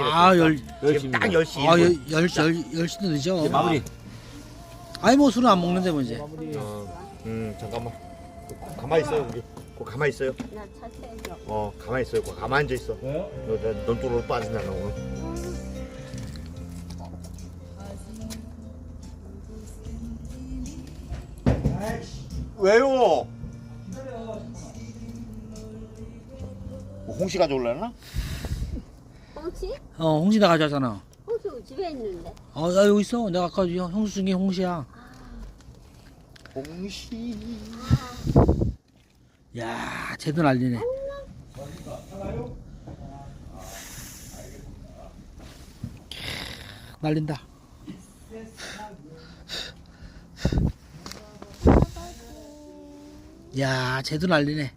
아, 지금 딱 10시 아, 1분. 10시도 늦죠. 마무리. 아니, 뭐 술은 안 먹는데, 뭐, 이제. 잠깐만. 가만히 있어요, 우리. 가만히 있어요. 나 차세요. 가만히 있어요. 가만히 앉아 있어. 너 논두로 빠진다, 너 오늘. 왜요? 홍시 가져올라나? 홍시? 홍시 다 가져왔잖아. 홍시 집에 있는데. 나 여기 있어. 내가 아까 형수 중에 홍시야. 홍시. 야, 쟤도 난리네. 날린다. 야, 쟤도 난리네.